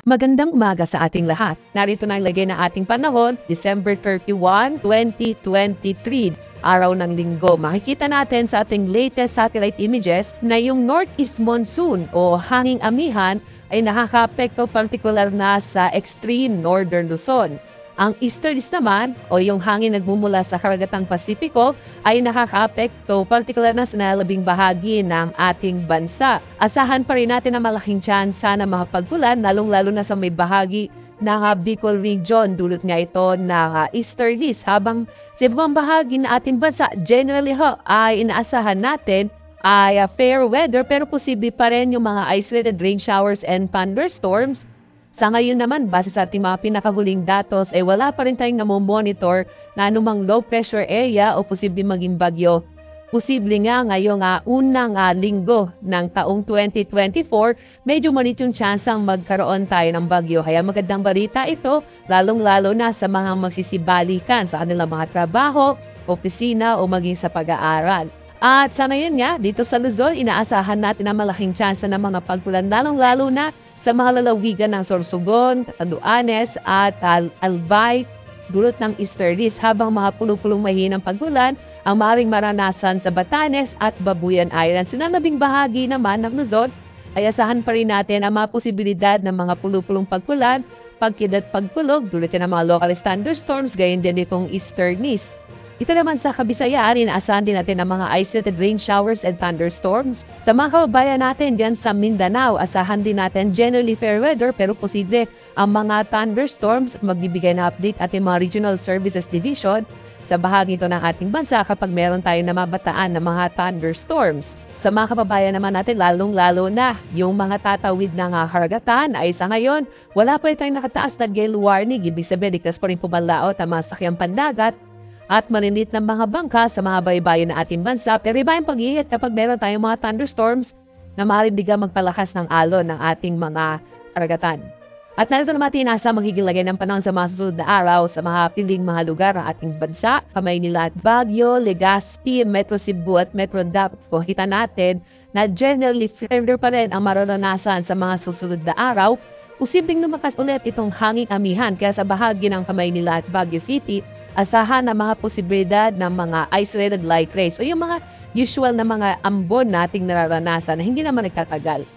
Magandang umaga sa ating lahat. Narito na ang lagay ng ating panahon, December 31, 2023, araw ng linggo. Makikita natin sa ating latest satellite images na yung northeast monsoon o hanging amihan ay nakakaapekto partikular na sa extreme northern Luzon. Ang easterlies naman o yung hangin nagmumula sa karagatang Pasipiko ay nakakaapekto partikular na sa nalabing bahagi ng ating bansa. Asahan pa rin natin na malaking tsansa na makapagpulan lalong-lalo na sa may bahagi ng Bicol region dulot nga ito na easterlies, habang sa ibang bahagi ng ating bansa generally ay inaasahan natin ay fair weather pero posible pa rin yung mga isolated rain showers and thunderstorms. Sa ngayon naman, base sa ating mga pinakahuling datos, ay wala pa rin tayong namomonitor na anumang low pressure area o posible maging bagyo. Posible nga ngayong unang linggo ng taong 2024, medyo malit yung tsansang magkaroon tayo ng bagyo. Kaya magandang balita ito, lalong-lalo na sa mga magsisibalikan sa kanilang mga trabaho, opisina o maging sa pag-aaral. At sana yun nga, dito sa Luzon, inaasahan natin ang malaking tsansa ng mga pagpulan, lalong-lalo na sa mga lalawigan ng Sorsogon, Catanduanes at Albay, dulot ng easterlies, habang mga pulong-pulong mahinang pagbulan ang maaaring maranasan sa Batanes at Babuyan Islands. Sa nalabing bahagi naman ng Luzon, ay asahan pa rin natin ang mga posibilidad ng mga pulong-pulong pagbulan, pagkid at pagpulog, dulot ng mga local thunderstorms, gayon din itong easterlies. Ito naman sa Kabisayaan, inaasahan din natin ang mga isolated rain showers and thunderstorms. Sa mga kababayan natin dyan sa Mindanao, asahan din natin generally fair weather pero posible ang mga thunderstorms. Magbibigay na update ating mga Regional Services Division sa bahagi ito ng ating bansa kapag meron tayong namabataan ng mga thunderstorms. Sa mga kababayan naman natin, lalong-lalo na yung mga tatawid ng karagatan ay sa ngayon, wala pa tayong nakataas na gale warning. Ibig sabihin, ligtas pa rin pumalaot ang mga sakyang pandagat at malinlit ng mga bangka sa mga baybayin ng ating bansa. Pero iba yung pag-iingat kapag meron tayong mga thunderstorms na maaaring biglang magpalakas ng alon ng ating mga karagatan. At narito naman nasa magiging lagay ng panahon sa mga susunod na araw sa mga piling mga lugar ng ating bansa, Maynila at Baguio, Legazpi, Metro Cebu at Metro Davao. Kita natin na generally fair pa rin ang mararanasan sa mga susunod na araw. Posibleng lumakas ulit itong hanging amihan, kaya sa bahagi ng Maynila at Baguio City, asahan na mga posibilidad ng mga isolated light rays o yung mga usual na mga ambon nating nararanasan na hindi naman nagtatagal.